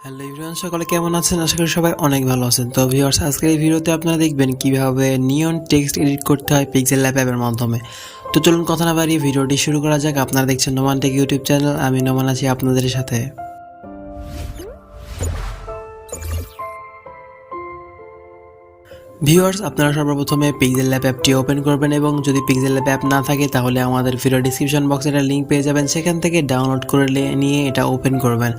Hello everyone, সকলে কেমন আছেন? আশা করি সবাই অনেক ভালো আছেন। তো ভিউয়ার্স, আজকের এই ভিডিওতে আপনারা দেখবেন কিভাবে নিয়ন টেক্সট এডিট করতে হয় পিক্সেলল্যাব অ্যাপের মাধ্যমে। তো চলুন কথা না বাড়িয়ে ভিডিওটি শুরু করা যাক। আপনারা দেখছেন নোমান টেক ইউটিউব চ্যানেল, আমি নোমান আছি আপনাদের সাথে। ভিউয়ার্স, আপনারা সর্বপ্রথমে পিক্সেলল্যাব অ্যাপটি ওপেন করবেন এবং যদি পিক্সেলল্যাব অ্যাপ না থাকে তাহলে আমাদের ভিডিও ডিসক্রিপশন বক্সে একটা লিঙ্ক পেয়ে যাবেন, সেখান থেকে ডাউনলোড করে নিয়ে এটা ওপেন করবেন।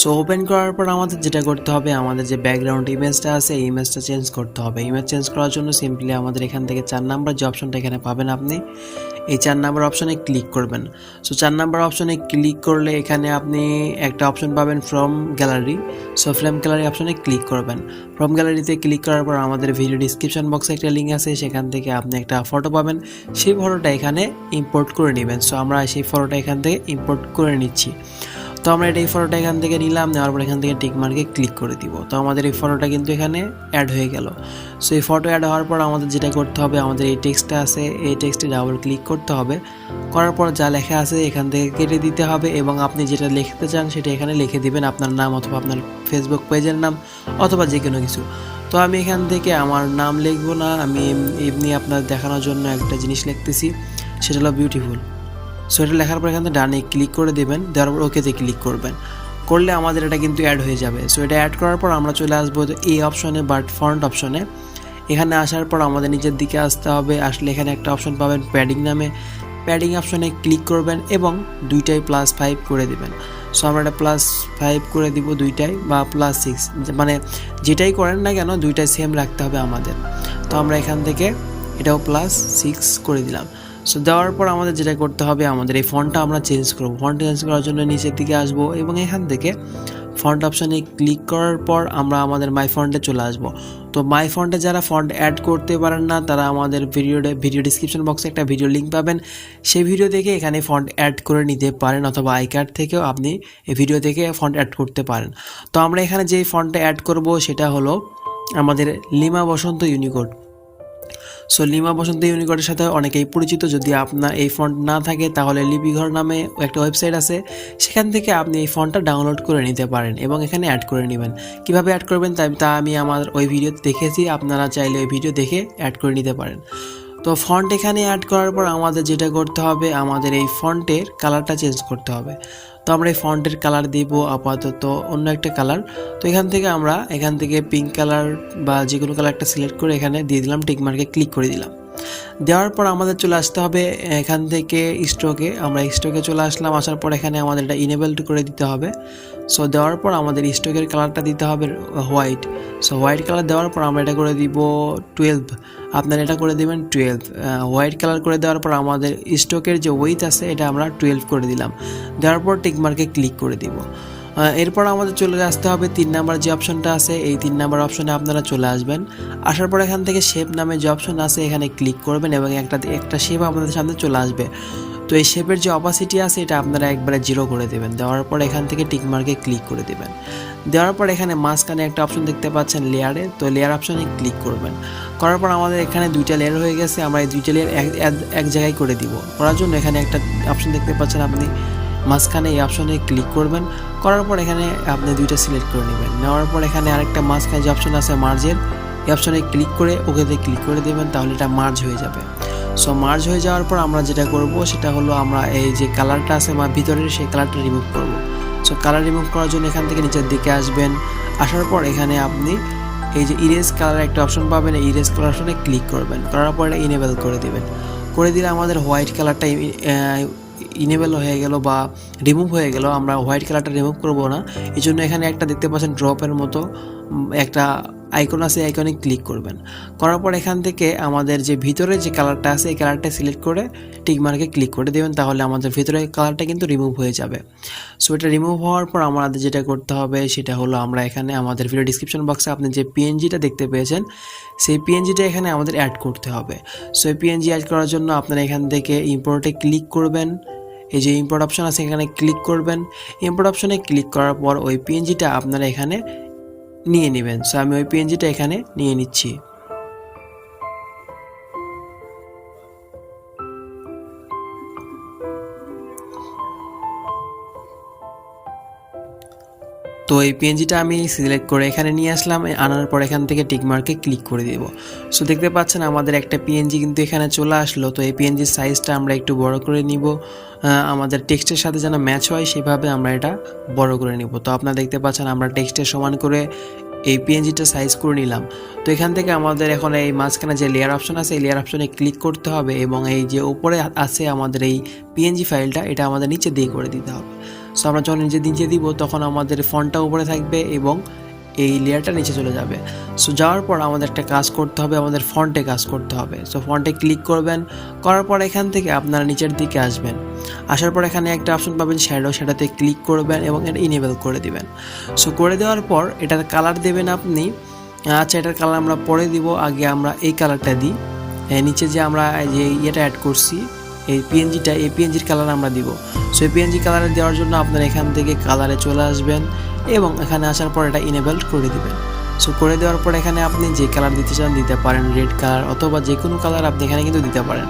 সো ওপেন করার পর আমাদের যেটা করতে হবে, আমাদের যে ব্যাকগ্রাউন্ড ইমেজটা আছে এই ইমেজটা চেঞ্জ করতে হবে। ইমেজ চেঞ্জ করার জন্য সিম্পলি আমাদের এখান থেকে 4 নাম্বার যে অপশনটা এখানে পাবেন, আপনি এই 4 নাম্বার অপশনে ক্লিক করবেন। সো 4 নাম্বার অপশনে ক্লিক করলে এখানে আপনি একটা অপশন পাবেন from gallery. So from gallery অপশনে ক্লিক করবেন। ফ্রম গ্যালারিতে ক্লিক করার পর আমাদের ভিডিও ডিসক্রিপশন বক্সে একটা লিঙ্ক আছে, সেখান থেকে আপনি একটা ফটো পাবেন। সেই ফটোটা এখানে ইম্পোর্ট করে নেবেন। সো আমরা সেই ফটোটা এখান থেকে ইম্পোর্ট করে নিচ্ছি। তো আমরা এই ফটোটা এখান থেকে নিলাম, নেওয়ার পর এখান থেকে টিক মার্কে ক্লিক করে দিব। তো আমাদের এই ফটোটা কিন্তু এখানে অ্যাড হয়ে গেল। সো এই ফটো অ্যাড হওয়ার পর আমাদের যেটা করতে হবে, আমাদের এই টেক্সটটা আছে এই টেক্সটে ডাবল ক্লিক করতে হবে। করার পর যা লেখা আছে এখান থেকে কেটে দিতে হবে এবং আপনি যেটা লিখতে চান সেটা এখানে লিখে দিবেন, আপনার নাম অথবা আপনার ফেসবুক পেজের নাম অথবা যে কোনো কিছু। তো আমি এখান থেকে আমার নাম লিখবো না, আমি এমনি আপনার দেখানোর জন্য একটা জিনিস লিখতেছি, সেটা হলো বিউটিফুল। সো এটা লেখার পর এখান থেকে ডানে ক্লিক করে দেবেন, দেওয়ার পর ওকেতে ক্লিক করবেন। করলে আমাদের এটা কিন্তু অ্যাড হয়ে যাবে। সো এটা অ্যাড করার পর আমরা চলে আসবো এই অপশনে, বাট ফন্ট অপশনে। এখানে আসার পর আমাদের নিচের দিকে আসতে হবে, আসলে এখানে একটা অপশন পাবেন প্যাডিং নামে। প্যাডিং অপশনে ক্লিক করবেন এবং দুইটাই +5 করে দিবেন। সো আমরা এটা +5 করে দিব দুইটাই, বা +6, মানে যেটাই করেন না কেন দুইটাই সেম রাখতে হবে আমাদের। তো আমরা এখান থেকে এটাও +6 করে দিলাম। সো দেওয়ার পর আমাদের যেটা করতে হবে, আমাদের এই ফন্টটা আমরা চেঞ্জ করব। ফন্ট চেঞ্জ করার জন্য নিচের দিকে আসব এবং এখান থেকে ফন্ট অপশানে ক্লিক করার পর আমরা আমাদের মাই ফন্টে চলে আসব। তো মাই ফন্টে যারা ফন্ট অ্যাড করতে পারেন না তারা আমাদের ভিডিও ডিসক্রিপশন বক্সে একটা ভিডিও লিঙ্ক পাবেন, সেই ভিডিও দেখে এখানে ফন্ট অ্যাড করে নিতে পারেন, অথবা আই কার্ড থেকেও আপনি এই ভিডিও দেখে ফন্ট অ্যাড করতে পারেন। তো আমরা এখানে যে ফন্টটা অ্যাড করব সেটা হলো আমাদের লিমা বসন্ত ইউনিকোড। সো লিমা বসন্ত ইউনিকোডের সাথে অনেকেই পরিচিত। যদি আপনার এই ফন্ট না থাকে তাহলে লিপিঘর নামে একটা ওয়েবসাইট আছে, সেখান থেকে আপনি এই ফন্টটা ডাউনলোড করে নিতে পারেন এবং এখানে অ্যাড করে নেবেন। কীভাবে অ্যাড করবেন তা আমি আমার ওই ভিডিওতে দেখেছি, আপনারা চাইলে ওই ভিডিও দেখে অ্যাড করে নিতে পারেন। তো ফন্ট এখানে অ্যাড করার পর আমাদের যেটা করতে হবে, আমাদের এই ফন্টের কালারটা চেঞ্জ করতে হবে। তো আমরা এই ফন্টের কালার দিব আপাতত অন্য একটা কালার। তো এখান থেকে পিঙ্ক কালার বা যে কোনো কালারটা সিলেক্ট করে এখানে দিয়ে দিলাম, টিক মার্কে ক্লিক করে দিলাম। দেওয়ার পর আমাদের চলে আসতে হবে এখান থেকে স্ট্রোকে। আমরা স্ট্রোকে চলে আসলাম, আসার পর এখানে আমাদের এটা ইনেবল করে দিতে হবে। সো দেওয়ার পর আমাদের স্ট্রোকের কালারটা দিতে হবে হোয়াইট। সো হোয়াইট কালার দেওয়ার পর আমরা এটা করে দিব 12, আপনারা এটা করে দেবেন 12। হোয়াইট কালার করে দেওয়ার পর আমাদের স্ট্রোকের যে ওয়েট আছে এটা আমরা 12 করে দিলাম। দেওয়ার পর টিক মার্কে ক্লিক করে দিব। এরপর আমাদের চলে আসতে হবে 3 নাম্বার যে অপশনটা আছে, এই 3 নাম্বার অপশনে আপনারা চলে আসবেন। আসার পর এখান থেকে শেপ নামে যে অপশন আছে এখানে ক্লিক করবেন এবং একটা শেপ আপনাদের সামনে চলে আসবে। তো এই শেপের যে অপাসিটি আছে এটা আপনারা একবারে 0 করে দেবেন। দেওয়ার পর এখান থেকে টিক মার্কে ক্লিক করে দেবেন। দেওয়ার পর এখানে মাঝখানে একটা অপশন দেখতে পাচ্ছেন লেয়ারে, তো লেয়ার অপশনে ক্লিক করবেন। করার পর আমাদের এখানে 2টা লেয়ার হয়ে গেছে, আমরা এই 2টা লেয়ার এক জায়গায় করে দিব। করার জন্য এখানে একটা অপশন দেখতে পাচ্ছেন আপনি মাঝখানে, এই অপশনে ক্লিক করবেন। করার পর এখানে আপনি 2টা সিলেক্ট করে নেবেন। নেওয়ার পর এখানে আরেকটা মাঝখানে যে অপশন আছে মার্জের, এই অপশনে ক্লিক করে ওকেতে ক্লিক করে দেবেন, তাহলে এটা মার্জ হয়ে যাবে। সো মার্জ হয়ে যাওয়ার পর আমরা যেটা করব সেটা হলো আমরা এই যে কালারটা আছে ভিতরের সেই কালারটা রিমুভ করব। সো কালার রিমুভ করার জন্য এখান থেকে নিচের দিকে আসবেন। আসার পর এখানে আপনি এই যে ইরেজ কালার একটা অপশন পাবেন, এই ইরেজ কালার অপশনে ক্লিক করবেন। করার পর এটা ইনেবল করে দেবেন। করে দিলে আমাদের হোয়াইট কালারটা ইনেবল হয়ে গেল বা রিমুভ হয়ে গেল। আমরা হোয়াইট কালারটা রিমুভ করব না, এই জন্য এখানে একটা দেখতে পাচ্ছেন ড্রপের মতো একটা আইকন আছে, আইকনে ক্লিক করবেন। করার পর এখান থেকে আমাদের যে ভিতরে যে কালারটা আছে এই কালারটা সিলেক্ট করে টিক মার্কে ক্লিক করে দেবেন, তাহলে আমাদের ভিতরে কালারটা কিন্তু রিমুভ হয়ে যাবে। সো এটা রিমুভ হওয়ার পর আমাদের যেটা করতে হবে সেটা হলো আমরা এখানে আমাদের ভিডিও ডিসক্রিপশন বক্সে আপনি যে পিএনজিটা দেখতে পেয়েছেন সেই পিএনজিটা এখানে আমাদের অ্যাড করতে হবে। সো এই পিএনজি অ্যাড করার জন্য আপনারা এখান থেকে ইম্পোর্টে ক্লিক করবেন। এই যে ইম্পোর্ট অপশন আছে এখানে ক্লিক করবেন। ইম্পোর্ট অপশনে ক্লিক করার পর ওই পিএনজিটা আপনারা এখানে নিয়ে নেবেন। সো আমি ওই পিএনজিটা এখানে নিয়ে নিচ্ছি। তো এই পিএনজিটা আমি সিলেক্ট করে এখানে নিয়ে আসলাম, আনার পর এখান থেকে টিক মার্কে ক্লিক করে দেব। সো দেখতে পাচ্ছেন আমাদের একটা পিএনজি কিন্তু এখানে চলে আসলো। তো এই পিএনজির সাইজটা আমরা একটু বড় করে নিব, আমাদের টেক্সটের সাথে যেন ম্যাচ হয় সেভাবে আমরা এটা বড় করে নিব। তো আপনারা দেখতে পাচ্ছেন আমরা টেক্সটের সমান করে এই পিএনজিটা সাইজ করে নিলাম। তো এখান থেকে আমাদের এখন এই মাঝখানে যে লেয়ার অপশন আছে এই লেয়ার অপশনে ক্লিক করতে হবে এবং এই যে উপরে আছে আমাদের এই পিএনজি ফাইলটা এটা আমাদের নিচে দিয়ে করে দিতে হবে। সো আমরা যখন নিচে দিব তখন আমাদের ফন্টটা উপরে থাকবে এবং এই লেয়ারটা নিচে চলে যাবে। সো যাওয়ার পর আমাদের একটা কাজ করতে হবে, আমাদের ফন্টে কাজ করতে হবে। সো ফন্টে ক্লিক করবেন, করার পর এখান থেকে আপনারা নিচের দিকে আসবেন, আসার পর এখানে একটা অপশন পাবেন শ্যাডো, সেটাতে ক্লিক করবেন এবং এটা ইনেবল করে দিবেন। সো করে দেওয়ার পর এটার কালার দেবেন আপনি, আচ্ছা এটার কালার আমরা পরে দিব, আগে আমরা এই কালারটা দিই। নিচে যে আমরা যে ইয়েটা অ্যাড করছি এই পিএনজিটা, এই পিএনজির কালার আমরা দিব। সো এই পিএনজি কালারে দেওয়ার জন্য আপনারা এখান থেকে কালারে চলে আসবেন এবং এখানে আসার পর এটা ইনেবল করে দিবেন। সো করে দেওয়ার পর এখানে আপনি যে কালার দিতে চান দিতে পারেন, রেড কালার অথবা যে কোনো কালার আপনি এখানে কিন্তু দিতে পারেন।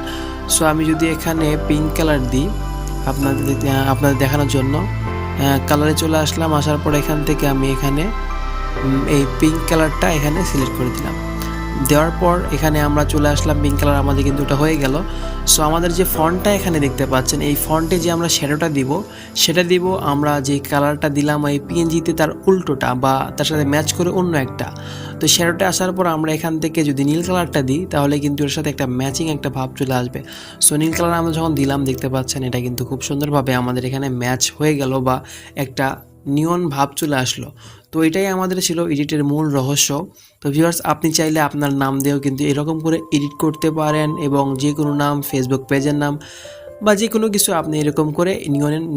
সো আমি যদি এখানে পিঙ্ক কালার দিই আপনাদের দেখানোর জন্য, কালারে চলে আসলাম, আসার পর এখান থেকে আমি এখানে এই পিঙ্ক কালারটা এখানে সিলেক্ট করে দিলাম। দেওয়ার পর এখানে আমরা চলে আসলাম, পিঙ্ক কালার আমাদের কিন্তু ওটা হয়ে গেল। সো আমাদের যে ফন্টটা এখানে দেখতে পাচ্ছেন এই ফন্টে যে আমরা শ্যাডোটা দিব সেটা দিব আমরা যে কালারটা দিলাম এই পিএনজিতে তার উল্টোটা বা তার সাথে ম্যাচ করে অন্য একটা। তো শ্যাডোটা আসার পর আমরা এখান থেকে যদি নীল কালারটা দিই তাহলে কিন্তু এর সাথে একটা ম্যাচিং একটা ভাব চলে আসবে। সো নীল কালার আমরা যখন দিলাম দেখতে পাচ্ছেন এটা কিন্তু খুব সুন্দরভাবে আমাদের এখানে ম্যাচ হয়ে গেল বা একটা নিয়ন ভাব চলে আসলো। তো এটাই আমাদের ছিল এডিটের মূল রহস্য। তো ভিউয়ার্স আপনি চাইলে আপনার নাম দিয়েও কিন্তু এরকম করে এডিট করতে পারেন এবং যে কোনো নাম, ফেসবুক পেজের নাম বা যে কোনো কিছু আপনি এরকম করে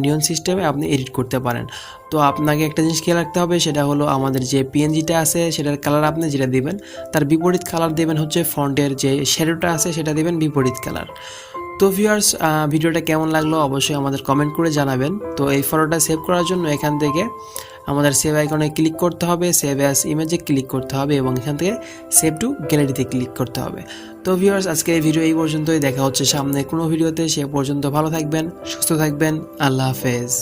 নিয়ন সিস্টেমে আপনি এডিট করতে পারেন। তো আপনাকে একটা জিনিস খেয়াল রাখতে হবে, সেটা হলো আমাদের যে পিএনজিটা আছে সেটার কালার আপনি যেটা দিবেন তার বিপরীত কালার দেবেন হচ্ছে ফন্টের যে শ্যাডোটা আছে সেটা দেবেন বিপরীত কালার। তো ভিউয়ার্স ভিডিওটা কেমন লাগলো অবশ্যই আমাদের কমেন্ট করে জানাবেন। তো এই ফটোটা সেভ করার জন্য এখান থেকে আমাদের সেভ আইকনে ক্লিক করতে হবে, সেভ অ্যাজ ইমেজে ক্লিক করতে হবে এবং এখান থেকে সেভ টু গ্যালারিতে ক্লিক করতে হবে। তো ভিউয়ার্স আজকের এই ভিডিও এই পর্যন্তই, দেখা হচ্ছে সামনে কোনো ভিডিওতে। সে পর্যন্ত ভালো থাকবেন, সুস্থ থাকবেন, আল্লাহ হাফেজ।